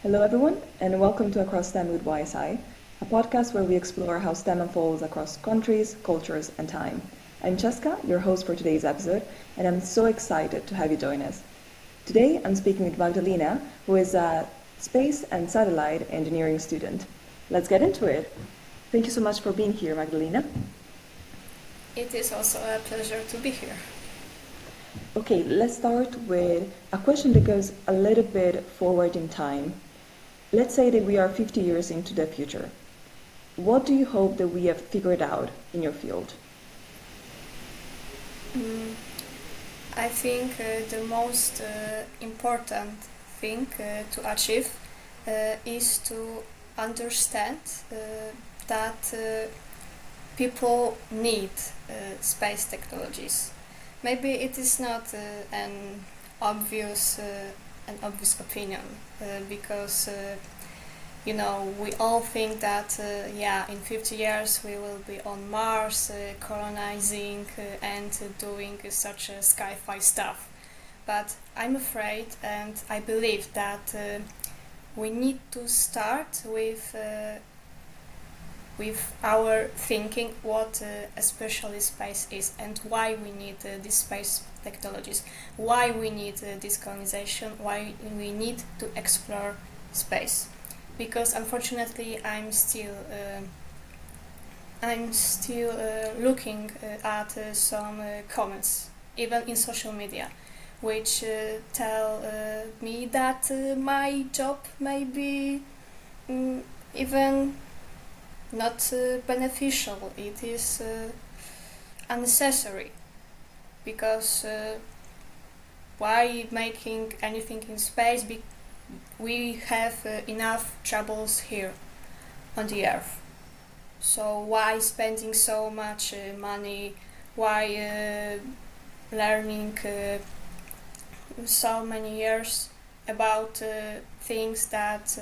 Hello, everyone, and welcome to Across STEM with YSI, a podcast where we explore how STEM unfolds across countries, cultures, and time. I'm Cheska, your host for today's episode, and I'm so excited to have you join us. Today, I'm speaking with Magdalena, who is a space and satellite engineering student. Let's get into it. Thank you so much for being here, Magdalena. It is also a pleasure to be here. Okay, let's start with a question that goes a little bit forward in time. Let's say that we are 50 years into the future. What do you hope that we have figured out in your field? I think the most important thing to achieve is to understand that people need space technologies. Maybe it is not obvious an obvious opinion because we all think that in 50 years we will be on Mars colonizing and doing such sci-fi stuff, but I'm afraid and I believe that we need to start with our thinking what especially space is and why we need these space technologies, why we need this colonization, why we need to explore space. Because unfortunately I'm still looking at some comments, even in social media, which tell me that my job may be even not beneficial. It is unnecessary because why making anything in space? We have enough troubles here on the earth. So why spending so much money? Why learning so many years about things that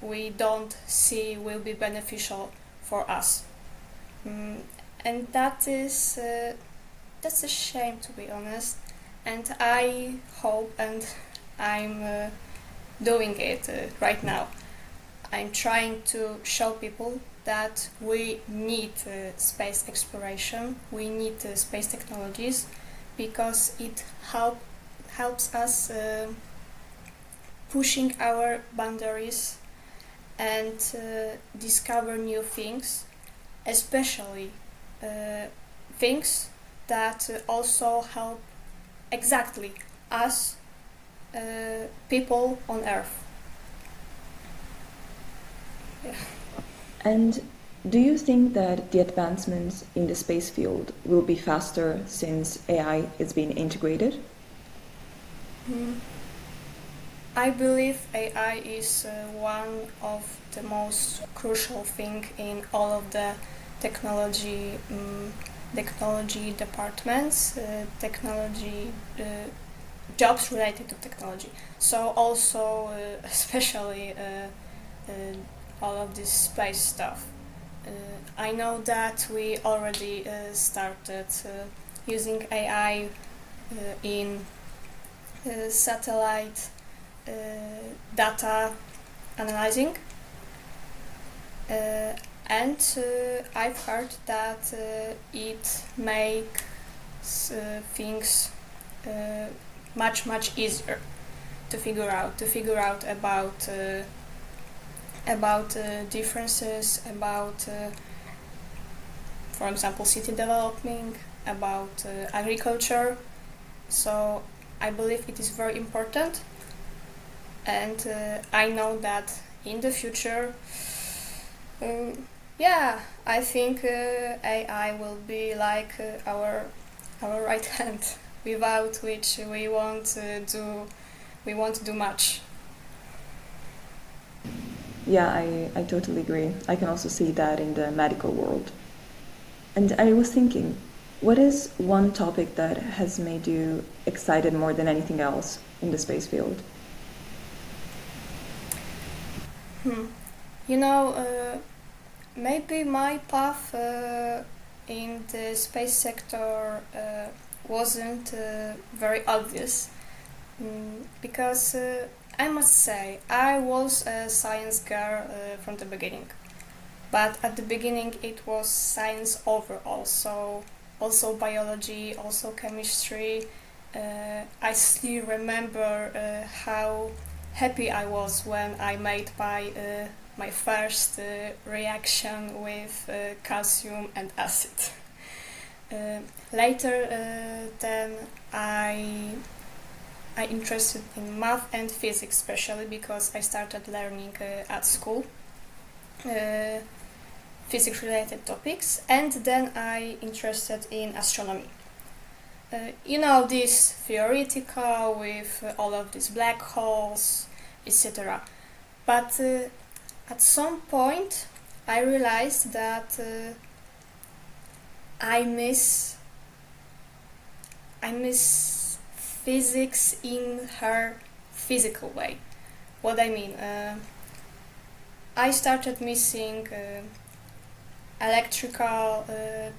we don't see will be beneficial for us? And that's a shame, to be honest. And I hope, and I'm doing it right now. I'm trying to show people that we need space exploration, we need space technologies, because it helps us pushing our boundaries and discover new things, especially things that also help exactly us people on Earth. Yeah. And do you think that the advancements in the space field will be faster since AI is being integrated? I believe AI is one of the most crucial thing in all of the technology departments, technology jobs related to technology. So also, especially all of this space stuff. I know that we already started using AI in satellite data analyzing, and I've heard that it makes things much easier to figure out about differences, about for example city development, about agriculture. So I believe it is very important, and I know that in the future I think AI will be like our right hand, without which we won't do much. Yeah, I totally agree. I can also see that in the medical world. And I was thinking, what is one topic that has made you excited more than anything else in the space field? You know, maybe my path in the space sector wasn't very obvious, because I must say, I was a science girl from the beginning. But at the beginning it was science overall, so also biology, also chemistry. I still remember how happy I was when I made my first reaction with calcium and acid. Later, then I interested in math and physics, especially because I started learning at school physics-related topics, and then I interested in astronomy. This theoretical with all of these black holes, etc. But at some point, I realized that I miss physics in her physical way. What I mean, I started missing electrical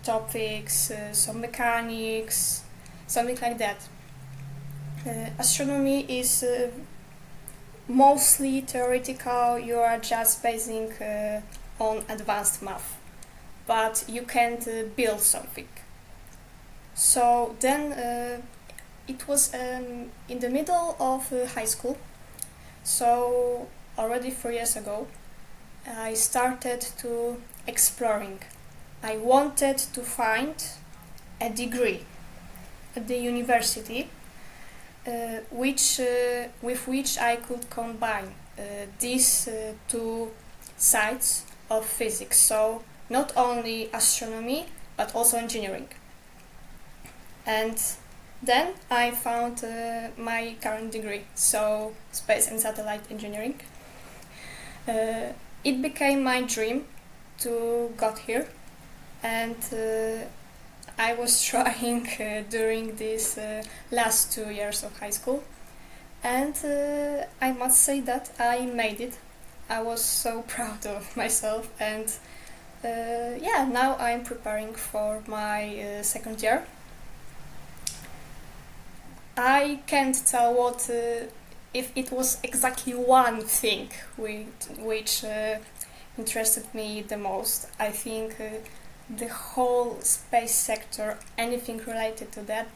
topics, some mechanics, something like that. Astronomy is mostly theoretical. You are just basing on advanced math, but you can't build something. So then it was in the middle of high school, so already 4 years ago, I started to exploring. I wanted to find a degree at the university with which I could combine these two sides of physics. So not only astronomy but also engineering. And then I found my current degree, so space and satellite engineering. It became my dream to got here, and I was trying during these last 2 years of high school, and I must say that I made it. I was so proud of myself, and now I'm preparing for my second year. I can't tell what if it was exactly one thing which interested me the most. I think the whole space sector, anything related to that,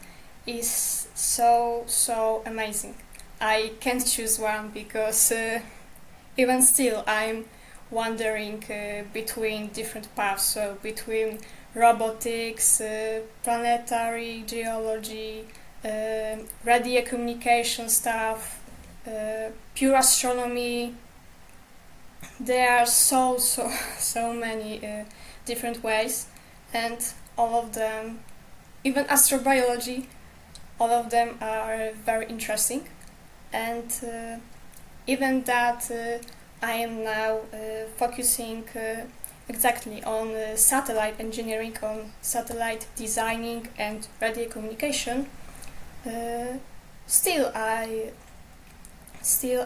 is so amazing. I can't choose one because even still I'm wandering between different paths, so between robotics, planetary geology, radio communication stuff, pure astronomy. There are so many different ways, and all of them, even astrobiology, all of them are very interesting. And even that I am now focusing exactly on satellite engineering, on satellite designing and radio communication. Still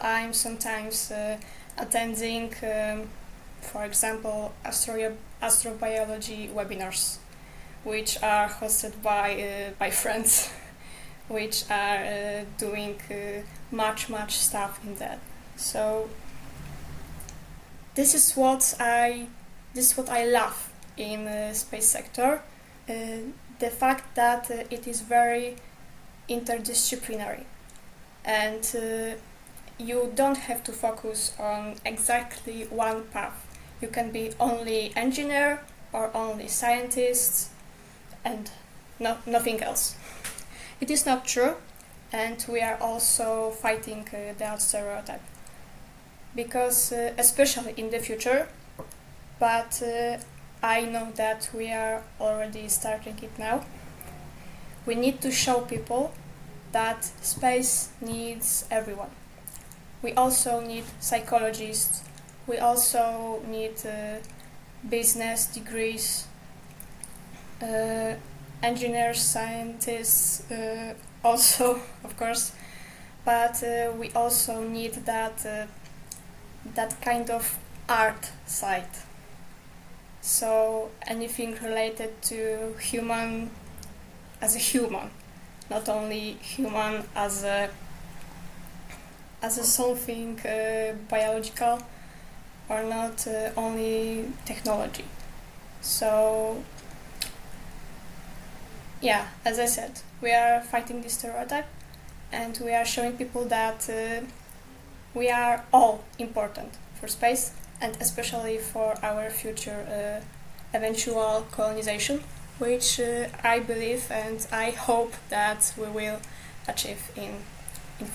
I'm sometimes attending, for example, astrobiology webinars, which are hosted by friends, which are doing much stuff in that. So this is what I love in the space sector. The fact that it is very interdisciplinary, and you don't have to focus on exactly one path. You can be only engineer or only scientist and nothing else. It is not true, and we are also fighting that stereotype, because especially in the future, but I know that we are already starting it now. We need to show people that space needs everyone. We also need psychologists, we also need business degrees, engineers, scientists also, of course, but we also need that kind of art side. So anything related to human as a human, not only human as as a something biological or not only technology. So yeah, as I said, we are fighting this stereotype and we are showing people that we are all important for space and especially for our future eventual colonization, which I believe and I hope that we will achieve in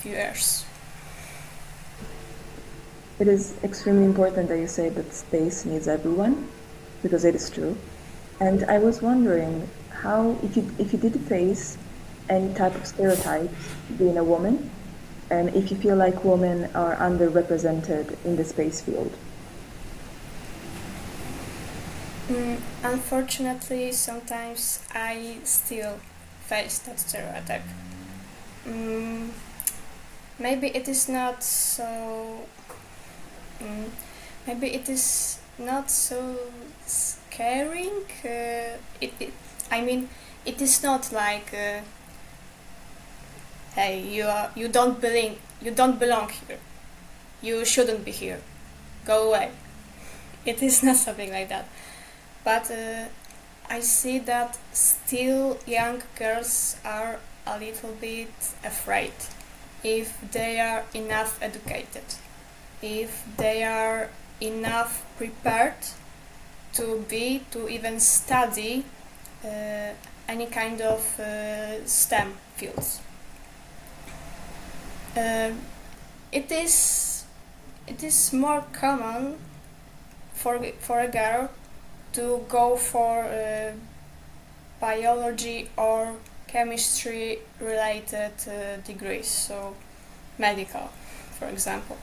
few years. It is extremely important that you say that space needs everyone, because it is true. And I was wondering how, if you did face any type of stereotypes being a woman, and if you feel like women are underrepresented in the space field. Unfortunately, sometimes I still face that stereotype. Maybe it is not so. Maybe it is not so scaring. I mean, it is not like, hey, you don't belong here. You shouldn't be here. Go away. It is not something like that. But I see that still young girls are a little bit afraid if they are enough educated, if they are enough prepared to even study any kind of STEM fields. It is more common for a girl to go for biology or chemistry related degrees, so medical, for example.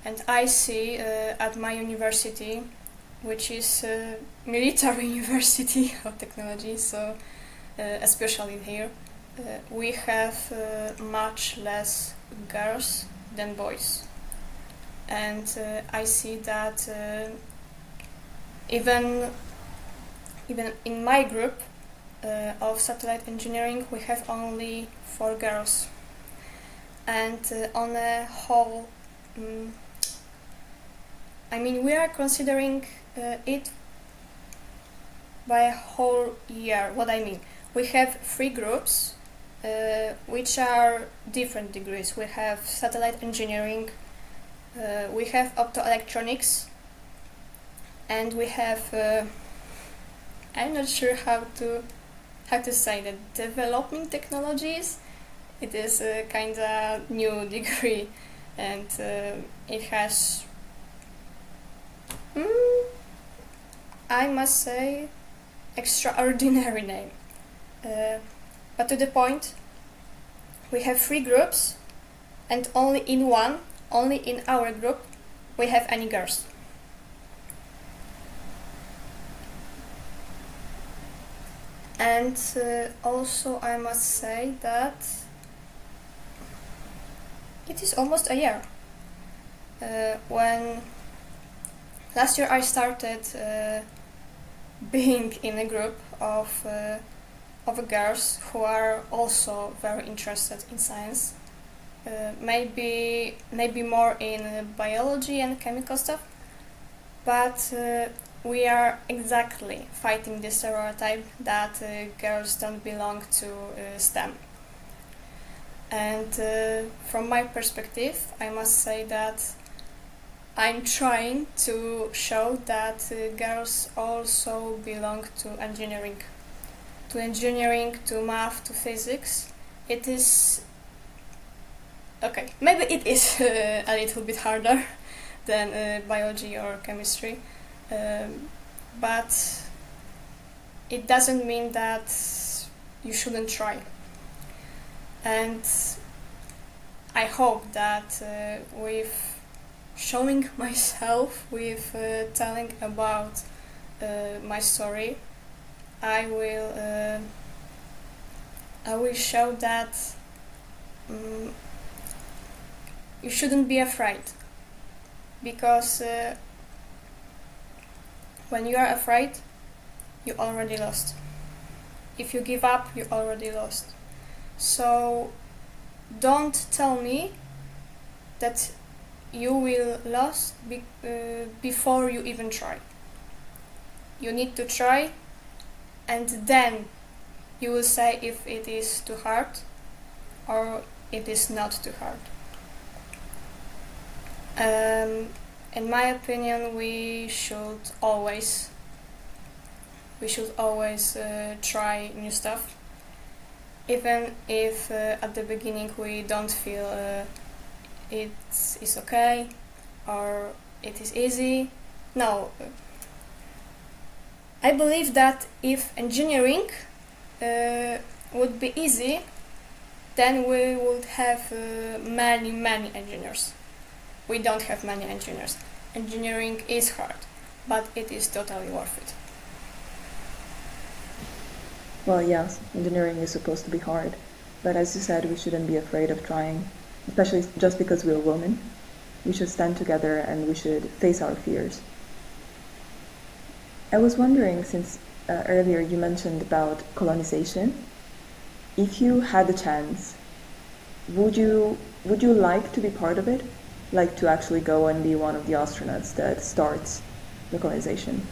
And I see at my university, which is military university of technology, so especially here, we have much less girls than boys. And I see that even in my group of satellite engineering, we have only 4 girls. And on a whole, I mean, we are considering it by a whole year. What I mean, we have 3 groups which are different degrees. We have satellite engineering, we have optoelectronics, and we have I'm not sure how to say that, developing technologies. It is a kind of new degree, and it has I must say extraordinary name. But to the point, we have 3 groups, and only in our group, we have any girls. And also I must say that it is almost a year. When last year I started being in a group of girls who are also very interested in science, maybe more in biology and chemical stuff, but we are exactly fighting the stereotype that girls don't belong to STEM. And from my perspective, I must say that I'm trying to show that girls also belong to engineering, to math, to physics. It is okay. Maybe it is a little bit harder than biology or chemistry, but it doesn't mean that you shouldn't try. And I hope that with showing myself, with telling about my story, I will show that you shouldn't be afraid, because when you are afraid, you already lost. If you give up, you already lost. So don't tell me that you will lose before you even try. You need to try, and then you will say if it is too hard or it is not too hard. In my opinion, we should always try new stuff, even if at the beginning we don't feel it is okay or it is easy. No, I believe that if engineering would be easy, then we would have many engineers. We don't have many engineers. Engineering is hard, but it is totally worth it. Well, yes, engineering is supposed to be hard, but as you said, we shouldn't be afraid of trying, especially just because we're women. We should stand together and we should face our fears. I was wondering, since earlier you mentioned about colonization, if you had the chance, would you like to be part of it? Like to actually go and be one of the astronauts that starts the colonization?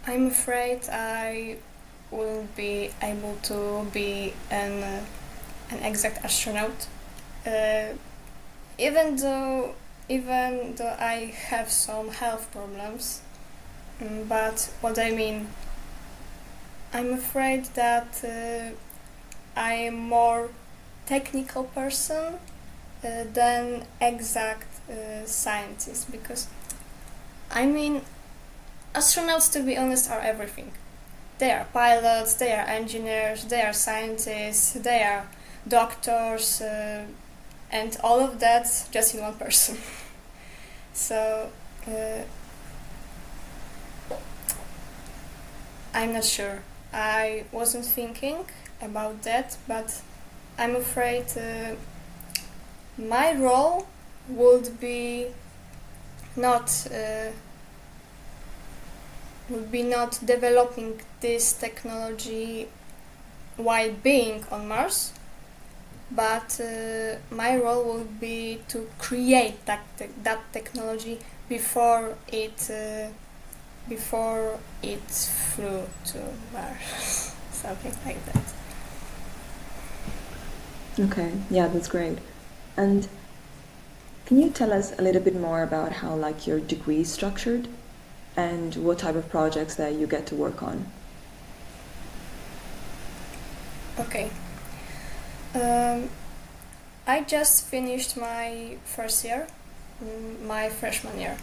I'm afraid I wouldn't be able to be an exact astronaut, even though I have some health problems. But what I mean, I'm afraid that I am more technical person than exact scientist, because I mean, astronauts, to be honest, are everything. They are pilots, they are engineers, they are scientists, they are doctors, and all of that just in one person. So I'm not sure. I wasn't thinking about that, but I'm afraid my role would be not developing this technology while being on Mars, but my role would be to create that technology before it flew to Mars, something like that. Okay, yeah, that's great. And can you tell us a little bit more about how like your degree is structured and what type of projects that you get to work on? Okay. I just finished my first year, my freshman year,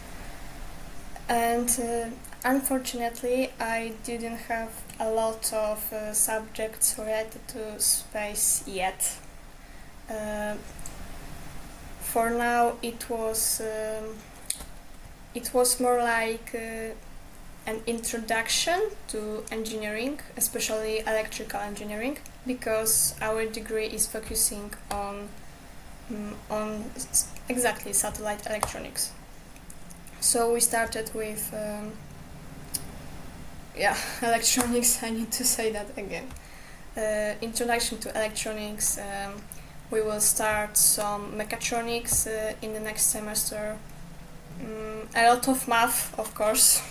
and unfortunately I didn't have a lot of subjects related to space yet. For now it was more like an introduction to engineering, especially electrical engineering, because our degree is focusing on exactly satellite electronics. So we started with electronics. I need to say that again. Introduction to electronics. We will start some mechatronics in the next semester. A lot of math, of course.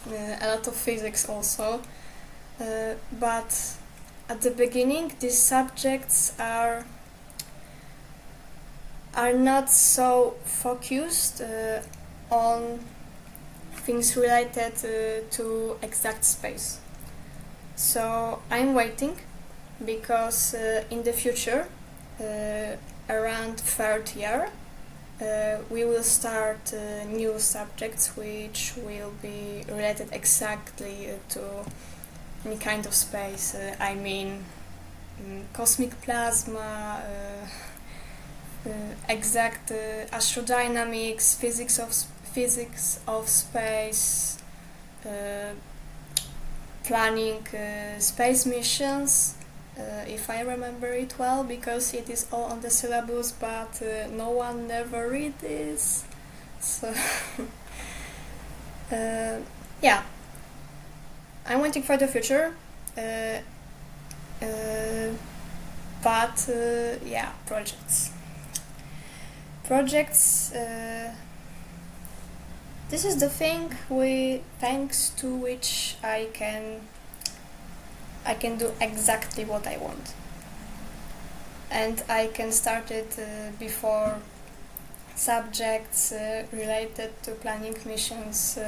A lot of physics also. But at the beginning, these subjects are not so focused on things related to exact space. So I'm waiting, because in the future, around third year, we will start new subjects which will be related exactly to any kind of space. I mean, cosmic plasma, exact astrodynamics, physics of space, planning space missions, if I remember it well, because it is all on the syllabus, but no one never read this. So yeah, I'm waiting for the future. But yeah, projects. Projects. This is the thing thanks to which I can do exactly what I want, and I can start it before subjects related to planning missions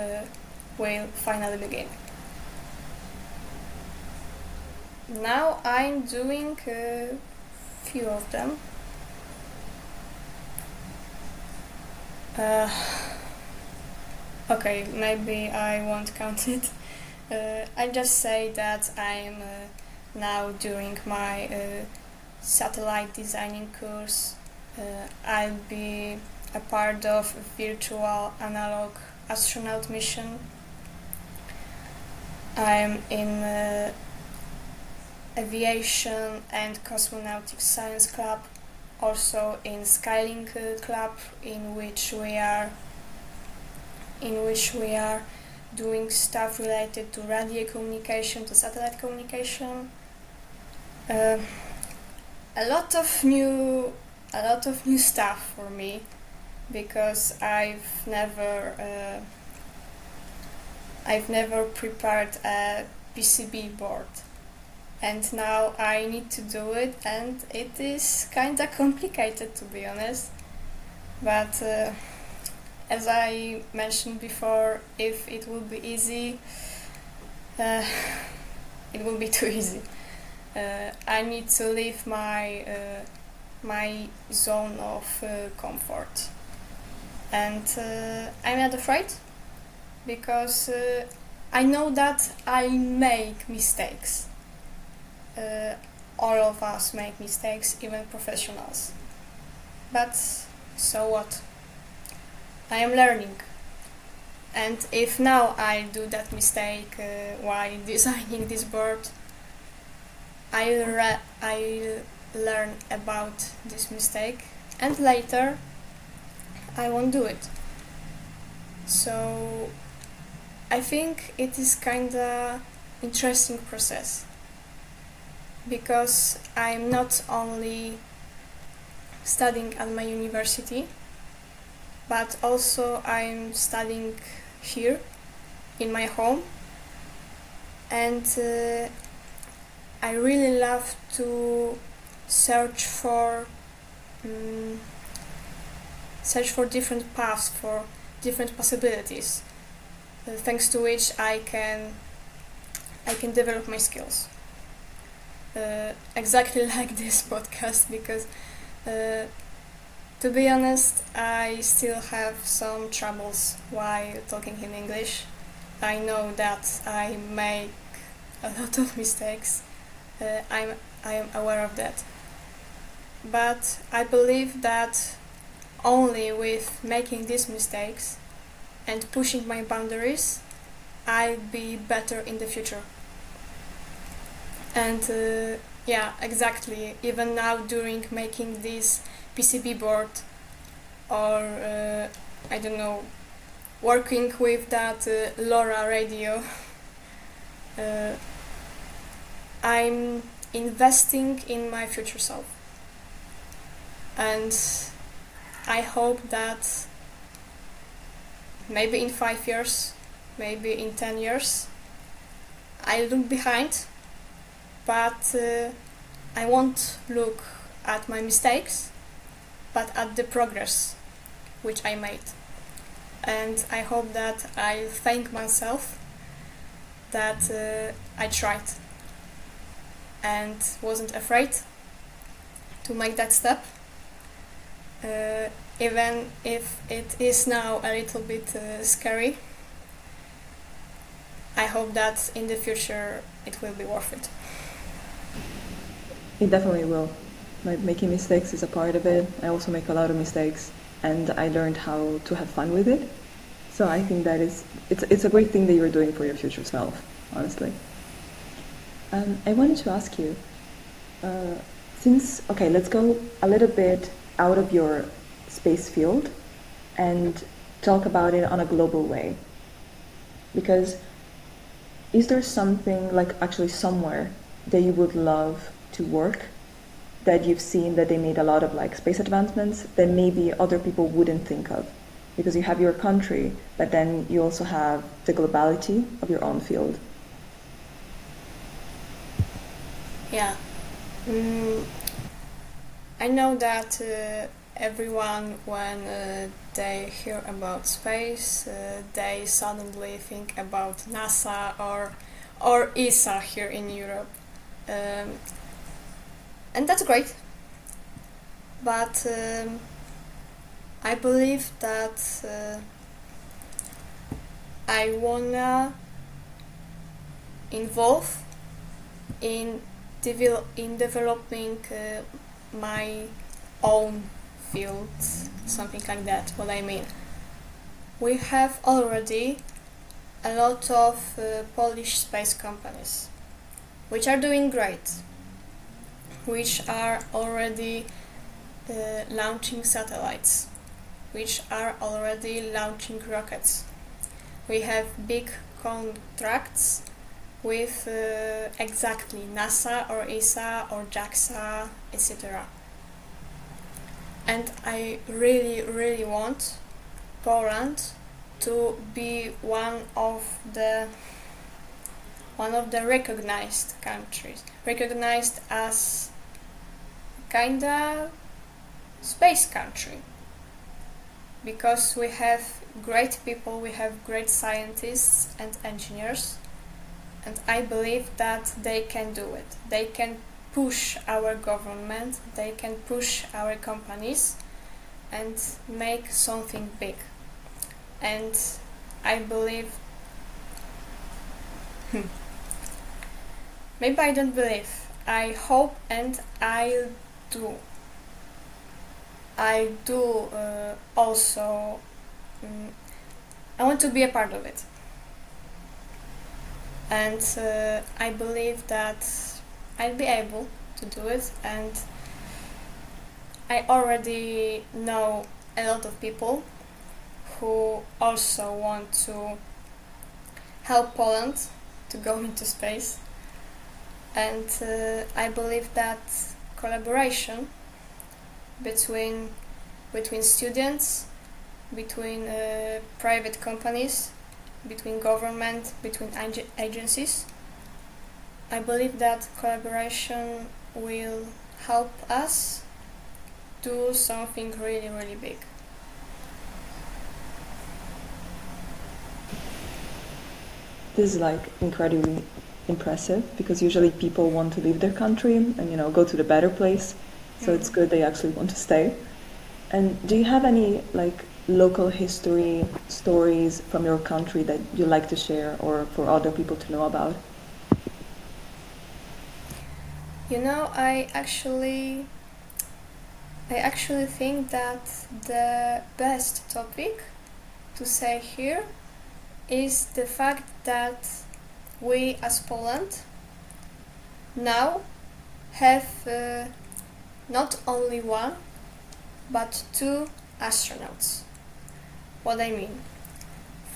will finally begin. Now I'm doing a few of them. Okay, maybe I won't count it. I just say that I'm now doing my satellite designing course. I'll be a part of a virtual analog astronaut mission. I'm in aviation and cosmonautic science club, also in Skylink club, in which we are doing stuff related to radio communication, to satellite communication. A lot of new stuff for me, because I've never prepared a PCB board, and now I need to do it, and it is kinda complicated, to be honest. But as I mentioned before, if it will be easy, it will be too easy. I need to leave my zone of comfort, and I'm not afraid, because I know that I make mistakes. All of us make mistakes, even professionals. But so what? I am learning, and if now I do that mistake while designing this board, I learn about this mistake, and later I won't do it. So I think it is kinda interesting process, because I'm not only studying at my university, but also I'm studying here in my home, and I really love to search for different paths, for different possibilities, thanks to which I can develop my skills. Exactly like this podcast, because to be honest, I still have some troubles while talking in English. I know that I make a lot of mistakes. I am aware of that. But I believe that only with making these mistakes and pushing my boundaries, I'll be better in the future. And yeah, exactly. Even now, during making this PCB board, or I don't know, working with that LoRa radio, I'm investing in my future self, and I hope that maybe in 5 years, maybe in 10 years, I look behind, but I won't look at my mistakes, but at the progress which I made. And I hope that I thank myself that I tried and wasn't afraid to make that step, even if it is now a little bit scary. I hope that in the future it will be worth it. It definitely will. Like, making mistakes is a part of it. I also make a lot of mistakes, and I learned how to have fun with it. So I think that it's a great thing that you're doing for your future self, honestly. I wanted to ask you, let's go a little bit out of your space field and talk about it on a global way. Because is there something, like actually somewhere, that you would love to work that you've seen that they made a lot of like space advancements that maybe other people wouldn't think of? Because you have your country, but then you also have the globality of your own field. Yeah. I know that everyone, when they hear about space, they suddenly think about NASA or ESA here in Europe, and that's great. But I believe that I wanna involve in developing my own field, something like that. What I mean, we have already a lot of Polish space companies which are doing great, which are already launching satellites, which are already launching rockets. We have big contracts with exactly NASA or ESA or JAXA, etc. And I really, really want Poland to be one of the recognized countries, recognized as kinda space country, because we have great people, we have great scientists and engineers, and I believe that they can do it. They can push our government, they can push our companies and make something big. And I believe, maybe I don't believe, I hope and I do. I do also, I want to be a part of it. And I believe that I'll be able to do it, and I already know a lot of people who also want to help Poland to go into space, and I believe that collaboration between students, between private companies, between government, between agencies, I believe that collaboration will help us do something really, really big. This is like incredibly impressive, because usually people want to leave their country and go to the better place. So it's good they actually want to stay. And do you have any like local history stories from your country that you like to share or for other people to know about? I actually think that the best topic to say here is the fact that we as Poland now have not only one but two astronauts. What I mean,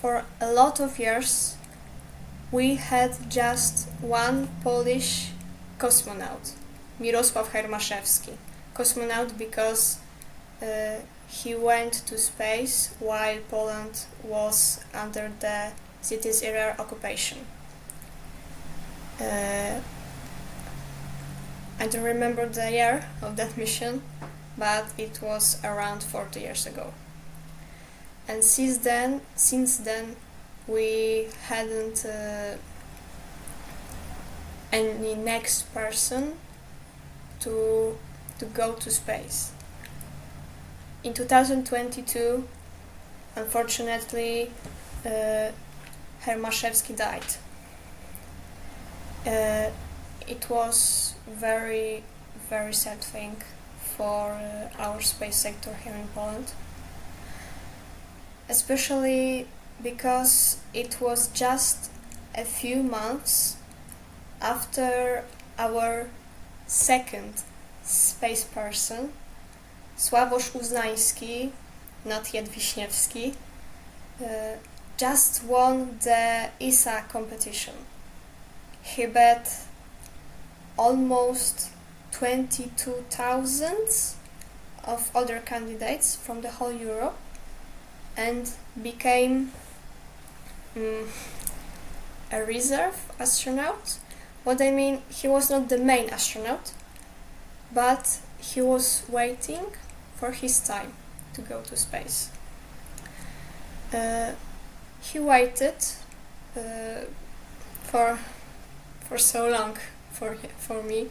for a lot of years we had just one Polish cosmonaut, Mirosław Hermaszewski. Cosmonaut because he went to space while Poland was under the ZSRR occupation. I don't remember the year of that mission, but it was around 40 years ago. And since then, we hadn't any next person to go to space. In 2022, unfortunately, Hermaszewski died. It was very, very sad thing for our space sector here in Poland, especially because it was just a few months after our second space person, Sławosz Uznański, not yet Wiśniewski, just won the ESA competition. He bet almost 22,000 of other candidates from the whole Europe and became a reserve astronaut. What I mean, he was not the main astronaut, but he was waiting for his time to go to space. He waited for so long for me,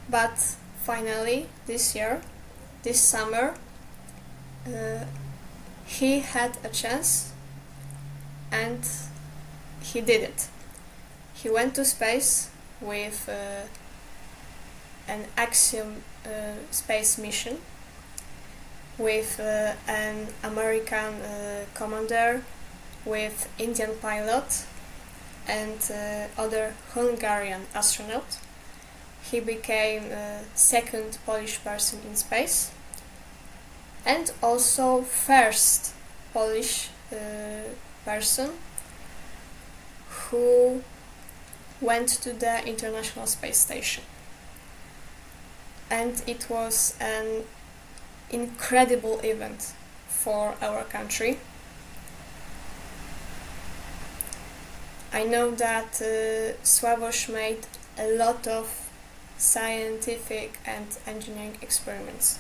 but finally this summer, he had a chance and he did it. He went to space with an Axiom space mission with an American commander, with Indian pilot and other Hungarian astronaut. He became second Polish person in space and also first Polish person who went to the International Space Station. And it was an incredible event for our country. I know that Sławosz made a lot of scientific and engineering experiments,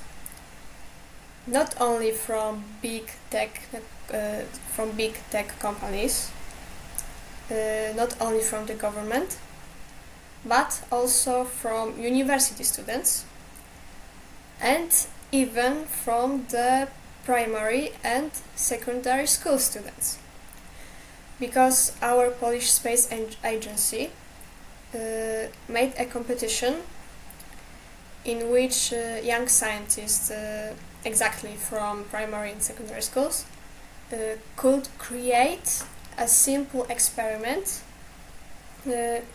not only from big tech companies, not only from the government, but also from university students and even from the primary and secondary school students. Because our Polish Space Agency made a competition in which young scientists, exactly from primary and secondary schools, could create a simple experiment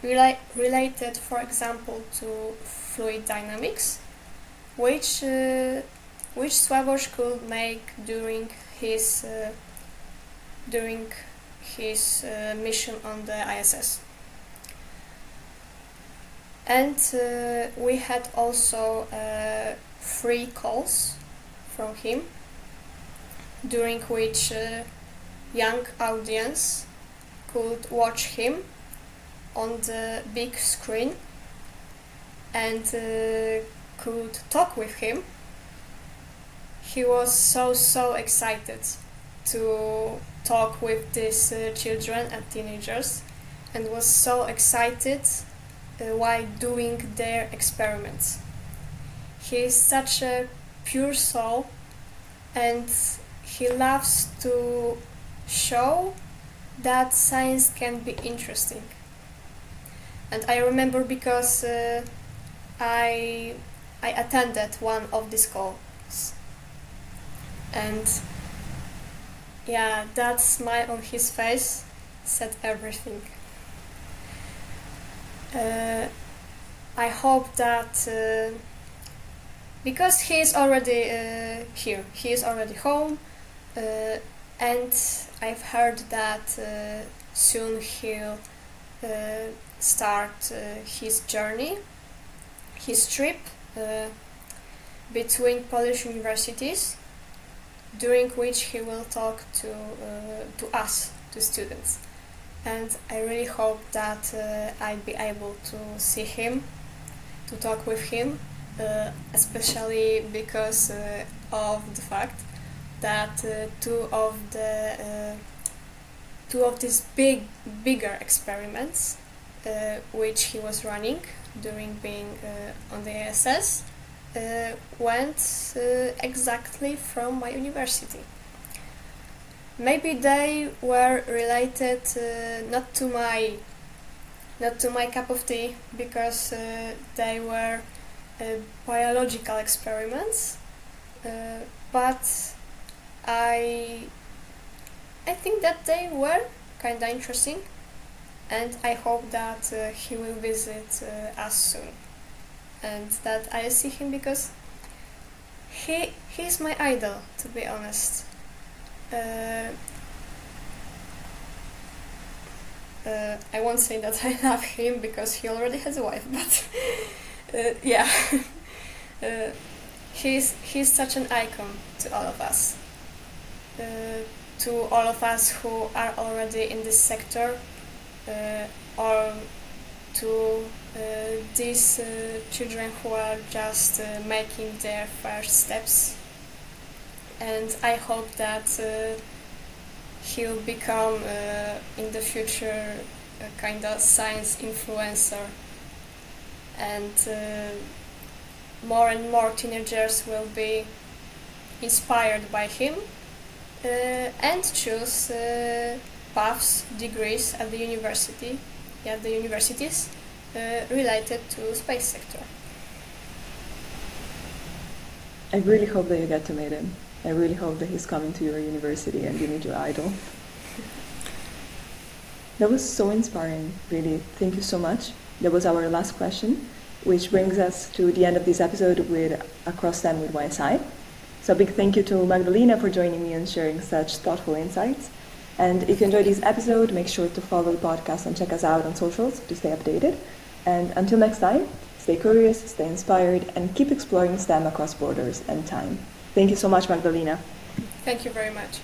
related, for example, to fluid dynamics, which Sławosz could make during his mission on the ISS. And we had also 3 calls from him, during which young audience could watch him on the big screen and could talk with him. He was so excited to talk with these children and teenagers, and was so excited while doing their experiments. He is such a pure soul, and he loves to show that science can be interesting. And I remember because I attended one of these calls, and yeah, that smile on his face said everything. I hope that because he is already here, he is already home, and I've heard that soon he'll start his journey, his trip between Polish universities, during which he will talk to us, to students. And I really hope that I'll be able to see him, to talk with him, especially because of the fact that two of these bigger experiments which he was running during being on the ISS went exactly from my university. Maybe they were related not to my cup of tea, because they were biological experiments, but I think that they were kinda interesting, and I hope that he will visit us soon, and that I'll see him, because he's my idol, to be honest. I won't say that I love him, because he already has a wife, but Yeah. uh, he's such an icon to all of us. To all of us who are already in this sector, or to these children who are just making their first steps. And I hope that he'll become in the future a kind of science influencer, and more and more teenagers will be inspired by him and choose paths, degrees at the universities related to space sector. I really hope that you get to meet him. I really hope that he's coming to your university and you meet your idol. That was so inspiring, really. Thank you so much. That was our last question, which brings us to the end of this episode with Across STEM with YSI. So a big thank you to Magdalena for joining me and sharing such thoughtful insights. And if you enjoyed this episode, make sure to follow the podcast and check us out on socials to stay updated. And until next time, stay curious, stay inspired, and keep exploring STEM across borders and time. Thank you so much, Magdalena. Thank you very much.